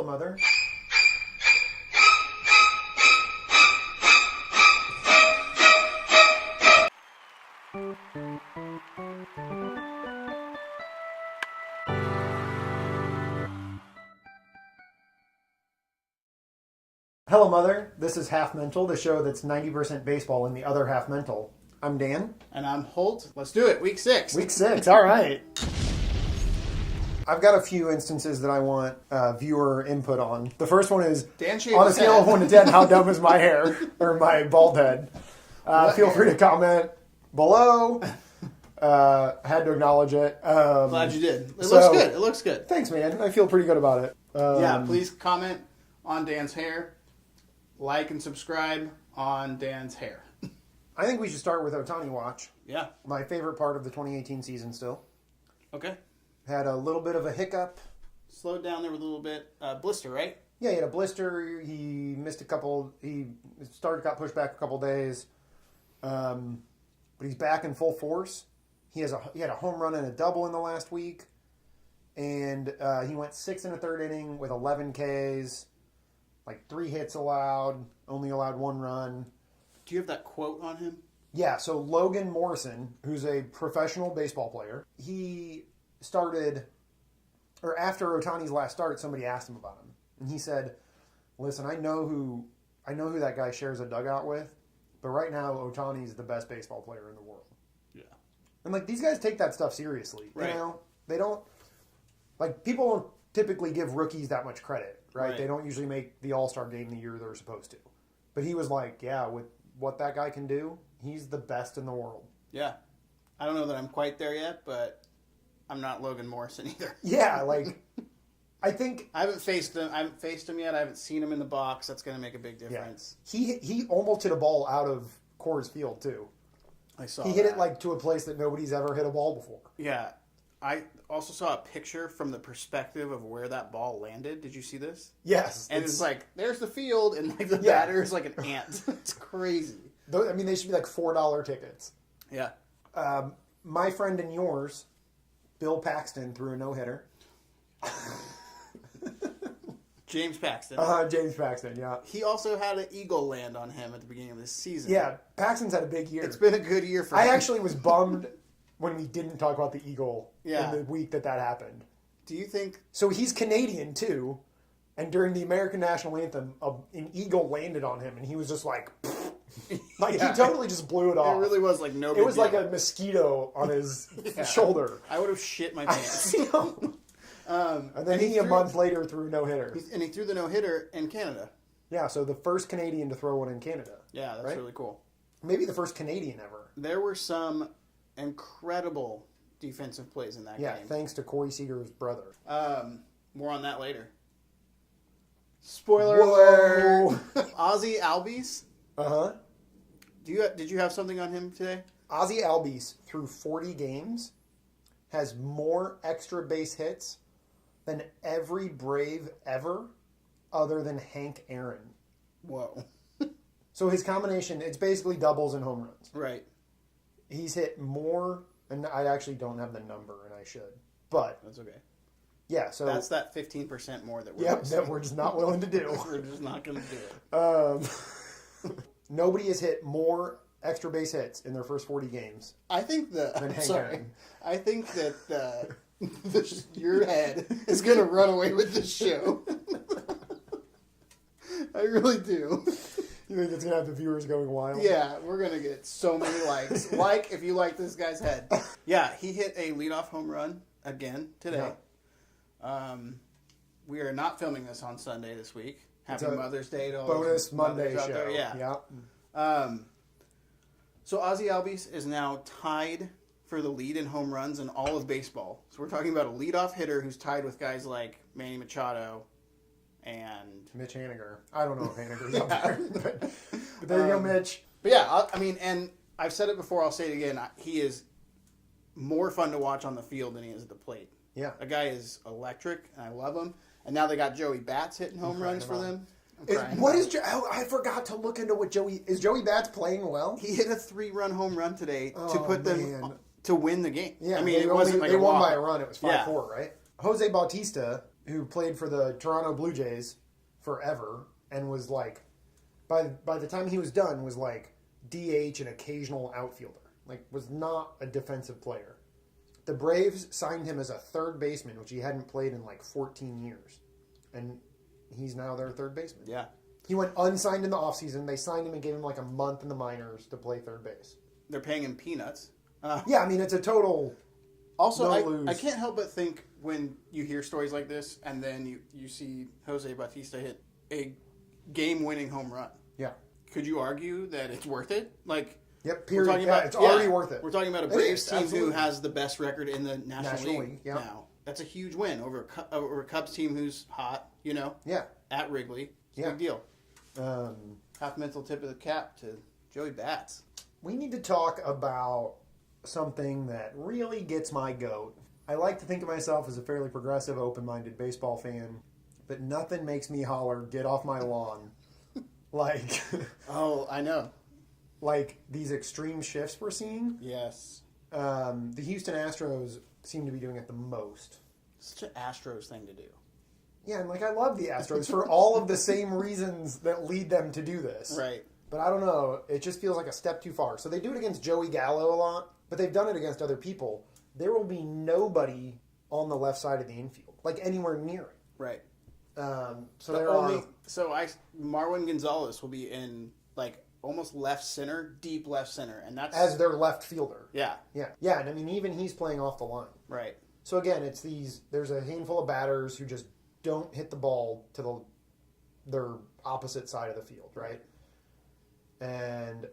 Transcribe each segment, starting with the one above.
Mother. Hello, Mother. This is Half Mental, the show that's 90% baseball and the other half mental. I'm Dan. And I'm Holt. Let's do it. Week 6. Week 6. All right. I've got a few instances that I want viewer input on. The first one is, Dan shaved on a his scale head. of 1 to 10, how dumb is my hair? Or my bald head? Feel free to comment below. Had to acknowledge it. Glad you did. It looks good. It looks good. Thanks, man. I feel pretty good about it. Yeah, please comment on Dan's hair. Like and subscribe on Dan's hair. I think we should start with Ohtani Watch. Yeah. My favorite part of the 2018 season still. Okay. Had a little bit of a hiccup. Slowed down there with a little bit. Blister, right? Yeah, he had a blister. He missed a couple. He got pushed back a couple days. But he's back in full force. He had a home run and a double in the last week. And he went 6 1/3 inning with 11 Ks. Like 3 hits allowed, only allowed 1 run. Do you have that quote on him? Yeah, so Logan Morrison, who's a professional baseball player, he started, or after Ohtani's last start, somebody asked him about him. And he said, listen, I know who that guy shares a dugout with, but right now Ohtani's the best baseball player in the world. Yeah. And like these guys take that stuff seriously. Right. You know? They don't, like people don't typically give rookies that much credit. Right? They don't usually make the All-Star game the year they're supposed to. But he was like, yeah, with what that guy can do, he's the best in the world. Yeah. I don't know that I'm quite there yet, but I'm not Logan Morrison either. Yeah, like, I think... I haven't faced him yet. I haven't seen him in the box. That's going to make a big difference. Yeah. He almost hit a ball out of Coors Field, too. I saw He hit it, like, to a place that nobody's ever hit a ball before. Yeah. I also saw a picture from the perspective of where that ball landed. Did you see this? Yes. And it's like, there's the field, and like the batter is like an ant. It's crazy. I mean, they should be like $4 tickets. Yeah. My friend and yours, Bill Paxton, threw a no-hitter. James Paxton. James Paxton, yeah. He also had an eagle land on him at the beginning of this season. Yeah, Paxton's had a big year. It's been a good year for him. I actually was bummed when we didn't talk about the eagle in the week that happened. Do you think... So he's Canadian, too, and during the American National Anthem, an eagle landed on him, and he was just like... Like, he totally just blew it off. It really was like no big It was deal. like a mosquito on his shoulder. I would have shit my pants. And then a month later, threw a no-hitter. And he threw the no-hitter in Canada. Yeah, so the first Canadian to throw one in Canada. Yeah, that's really cool. Maybe the first Canadian ever. There were some incredible defensive plays in that game. Yeah, thanks to Corey Seager's brother. More on that later. Spoiler alert! Ozzie Albies. Uh-huh. Did you have something on him today? Ozzie Albies, through 40 games, has more extra base hits than every Brave ever other than Hank Aaron. Whoa. So his combination, it's basically doubles and home runs. Right. He's hit more, and I actually don't have the number, and I should. But that's okay. Yeah, so that's that 15% more that we're that we're just not willing to do. We're just not going to do it. Nobody has hit more extra base hits in their first 40 games. I think than Hank Aaron. I think that your head is going to run away with this show. I really do. You think it's going to have the viewers going wild? Yeah, we're going to get so many likes. Like if you like this guy's head. Yeah, he hit a leadoff home run again today. Yeah. We are not filming this on Sunday this week. Happy Mother's Day to all bonus Monday show. There. Yeah. So Ozzie Albies is now tied for the lead in home runs in all of baseball. So we're talking about a leadoff hitter who's tied with guys like Manny Machado and Mitch Haniger. I don't know if Haniger's up there, but there you go, Mitch. But yeah, I mean, and I've said it before. I'll say it again. He is more fun to watch on the field than he is at the plate. Yeah, the guy is electric, and I love him. And now they got Joey Bats hitting home runs for them. I forgot to look into what is Joey Bats playing well? He hit a 3-run home run today to put them to win the game. Yeah, I mean, it wasn't like they won by a run. It was 5-4, right? Jose Bautista who played for the Toronto Blue Jays forever and was like, by the time he was done, was like DH and occasional outfielder. Like, was not a defensive player. The Braves signed him as a third baseman, which he hadn't played in like 14 years. And he's now their third baseman. Yeah. He went unsigned in the offseason. They signed him and gave him like a month in the minors to play third base. They're paying him peanuts. Yeah, I mean, it's a total... Also, I can't help but think when you hear stories like this and then you see Jose Bautista hit a game-winning home run. Yeah. Could you argue that it's worth it? Like, yep, period. It's already worth it. We're talking about a Braves team who has the best record in the National League yeah. now. That's a huge win over a Cubs team who's hot, you know? Yeah. At Wrigley. It's a big deal. Half mental tip of the cap to Joey Bats. We need to talk about something that really gets my goat. I like to think of myself as a fairly progressive, open-minded baseball fan, but nothing makes me holler, get off my lawn. Like... Oh, I know. Like these extreme shifts we're seeing. Yes. The Houston Astros seem to be doing it the most. Such an Astros thing to do. Yeah, and like I love the Astros for all of the same reasons that lead them to do this. Right. But I don't know. It just feels like a step too far. So they do it against Joey Gallo a lot, but they've done it against other people. There will be nobody on the left side of the infield, like anywhere near it. Right. So Marwin Gonzalez will be in like almost left center, deep left center, and that's as their left fielder. Yeah. Yeah, and I mean even he's playing off the line. Right. So again, it's there's a handful of batters who just don't hit the ball to their opposite side of the field, right? And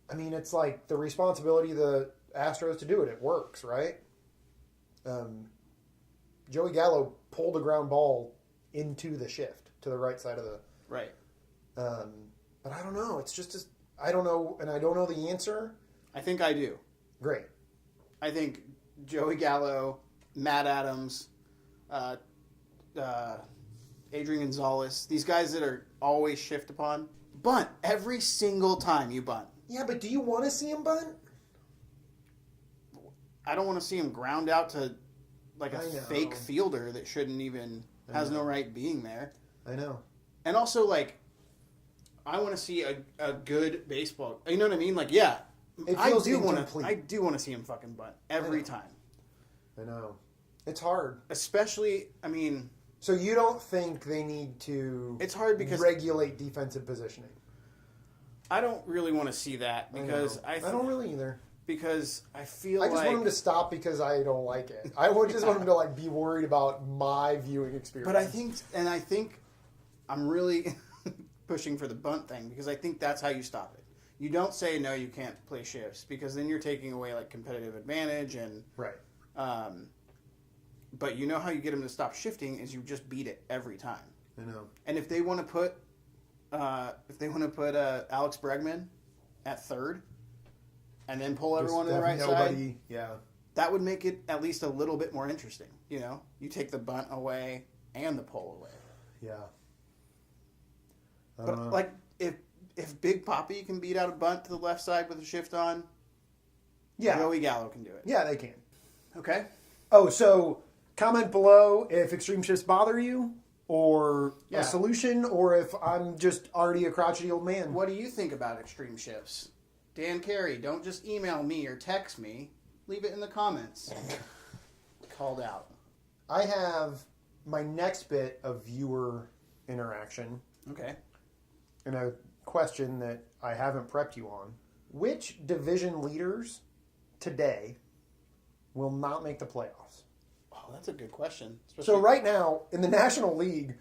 it's like the responsibility of the Astros to do it. It works, right? Joey Gallo pulled a ground ball into the shift to the right side of the... Right. But I don't know. It's just... I don't know, and I don't know the answer. I think I do. Great. I think Joey Gallo, Matt Adams, Adrian Gonzalez, these guys that are always shift upon, bunt every single time you bunt. Yeah, but do you want to see him bunt? I don't want to see him ground out to like a fake fielder that shouldn't even has no right being there. I know. And also, like, I want to see a good baseball. You know what I mean? Like, yeah, I do want to see him fucking bunt every time. I know. It's hard, especially. I mean, so you don't think they need to? It's hard because regulate defensive positioning. I don't really want to see that because I don't really either. Because I feel I just want him to stop because I don't like it. I just want him to like be worried about my viewing experience. But I think I'm really pushing for the bunt thing because I think that's how you stop it. You don't say no, you can't play shifts because then you're taking away like competitive advantage and right. But you know how you get him to stop shifting is you just beat it every time. I know. And if they want to put Alex Bregman at third. And then pull everyone to the right side. Yeah. That would make it at least a little bit more interesting. You know, you take the bunt away and the pull away. Yeah. But like, if Big Papi can beat out a bunt to the left side with a shift on, Joey Gallo can do it. Yeah, they can. Okay. Oh, so comment below if extreme shifts bother you, or a solution, or if I'm just already a crotchety old man. What do you think about extreme shifts? Dan Carey, don't just email me or text me. Leave it in the comments. Called out. I have my next bit of viewer interaction. Okay. And a question that I haven't prepped you on. Which division leaders today will not make the playoffs? Oh, that's a good question. So right now, in the National League,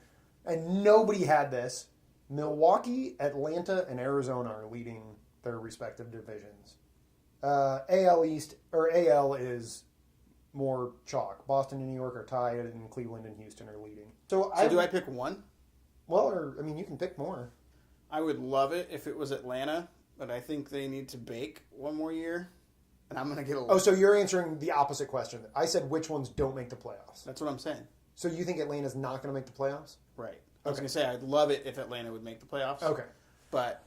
and nobody had this, Milwaukee, Atlanta, and Arizona are leading their respective divisions. AL East, or AL is more chalk. Boston and New York are tied, and Cleveland and Houston are leading. So do I pick one? Well, you can pick more. I would love it if it was Atlanta, but I think they need to bake one more year, and I'm going to get a... Oh, so you're answering the opposite question. I said which ones don't make the playoffs. That's what I'm saying. So you think Atlanta's not going to make the playoffs? Right. I was going to say I'd love it if Atlanta would make the playoffs. Okay. But...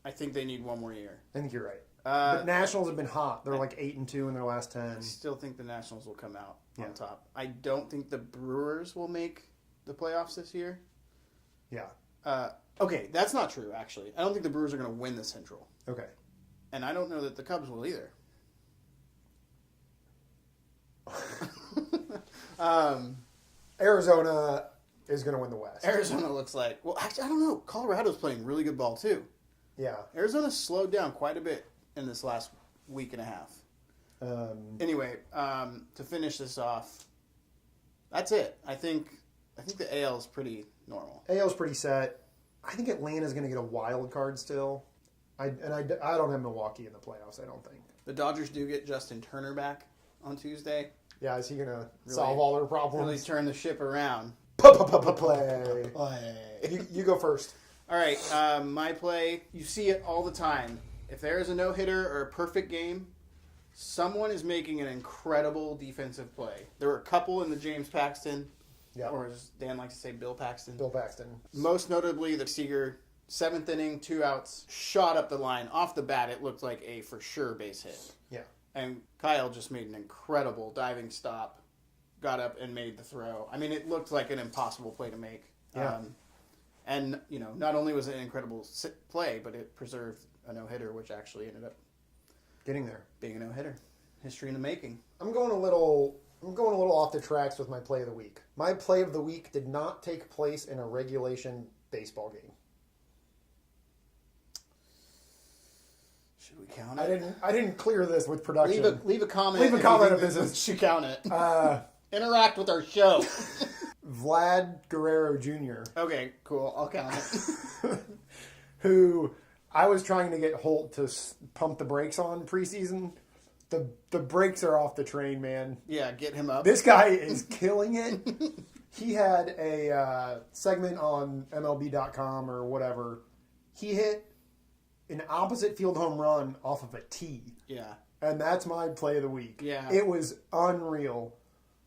I think they need one more year. I think you're right. The Nationals have been hot. They're like 8-2 in their last 10. I still think the Nationals will come out Yeah. on top. I don't think the Brewers will make the playoffs this year. Yeah. Okay, that's not true, actually. I don't think the Brewers are going to win the Central. Okay. And I don't know that the Cubs will either. Arizona is going to win the West. Arizona looks like... Well, actually, I don't know. Colorado's playing really good ball, too. Yeah. Arizona's slowed down quite a bit in this last week and a half. Anyway, to finish this off, that's it. I think the AL is pretty normal. AL's pretty set. I think Atlanta's going to get a wild card still. I don't have Milwaukee in the playoffs, I don't think. The Dodgers do get Justin Turner back on Tuesday. Yeah, is he going to solve all their Really problems? turn the ship around. Play. You go first. All right, my play, you see it all the time. If there is a no-hitter or a perfect game, someone is making an incredible defensive play. There were a couple in the James Paxton, or as Dan likes to say, Bill Paxton. Bill Paxton. Most notably, the Seager, 7th inning, 2 outs, shot up the line. Off the bat, it looked like a for-sure base hit. Yeah. And Kyle just made an incredible diving stop, got up and made the throw. I mean, it looked like an impossible play to make. Yeah. And, you know, not only was it an incredible play, but it preserved a no-hitter, which actually ended up Getting there. being a no-hitter. History in the making. I'm going a little off the tracks with my play of the week. My play of the week did not take place in a regulation baseball game. Should we count it? I didn't clear this with production. Leave a comment. Leave a if comment you if think this we is- should count it. Uh, Interact with our show. Vlad Guerrero Jr., Okay, cool. I'll count it. who I was trying to get Holt to pump the brakes on preseason. The brakes are off the train, man. Yeah, get him up. This guy is killing it. He had a segment on MLB.com or whatever. He hit an opposite field home run off of a tee. Yeah. And that's my play of the week. Yeah. It was unreal.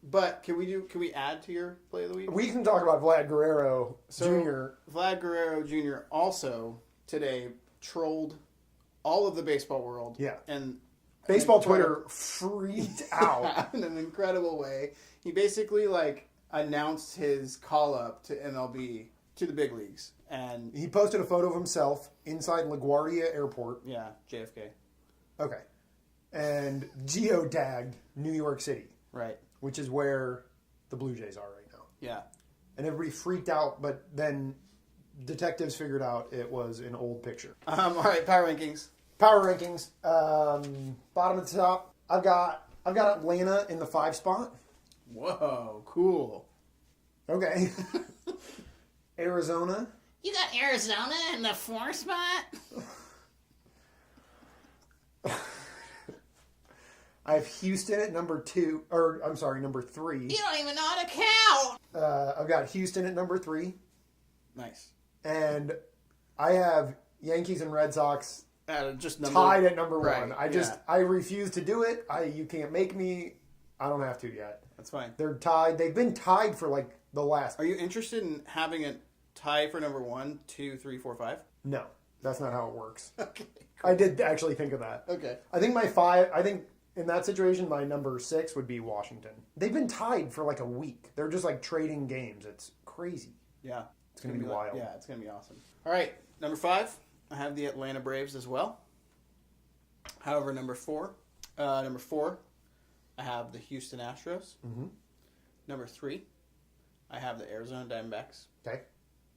But can we add to your play of the week? We can talk about Vlad Guerrero Jr. Vlad Guerrero Jr. also today trolled all of the baseball world. Yeah. And Baseball Twitter freaked out. in an incredible way. He basically announced his call up to MLB to the big leagues. And He posted a photo of himself inside LaGuardia Airport. yeah, JFK. Okay. And geotagged New York City, Right. which is where the Blue Jays are right now. Yeah. And everybody freaked out, but then detectives figured out it was an old picture. All right, power rankings. Power rankings. Bottom of the top, I've got Atlanta in the 5 spot. Whoa, cool. Okay. Arizona. You got Arizona in the 4 spot? I have Houston at number 2, or I'm sorry, number 3. You don't even know how to count. I've got Houston at number 3, Nice. and I have Yankees and Red Sox Just tied at number 1. Right, I refuse to do it. You can't make me. I don't have to yet. That's fine. They're tied. They've been tied for the last. Are you interested in having a tie for number 1, 2, 3, 4, 5? No, that's not how it works. Okay. I did actually think of that. Okay. I think my 5. I think in that situation, my number 6 would be Washington. They've been tied for a week. They're just trading games. It's crazy. Yeah. It's gonna be wild. Yeah, it's gonna be awesome. All right, number 5. I have the Atlanta Braves as well. However, number 4, I have the Houston Astros. Mm-hmm. Number 3, I have the Arizona Diamondbacks. Okay.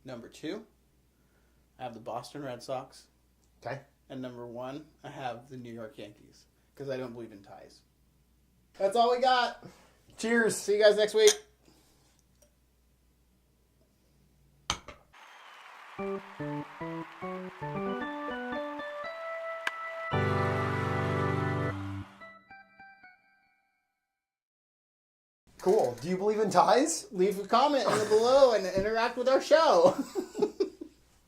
Number 2, I have the Boston Red Sox. Okay. And number 1, I have the New York Yankees because I don't believe in ties. That's all we got. Cheers. See you guys next week. Cool. Do you believe in ties? Leave a comment in the below and interact with our show.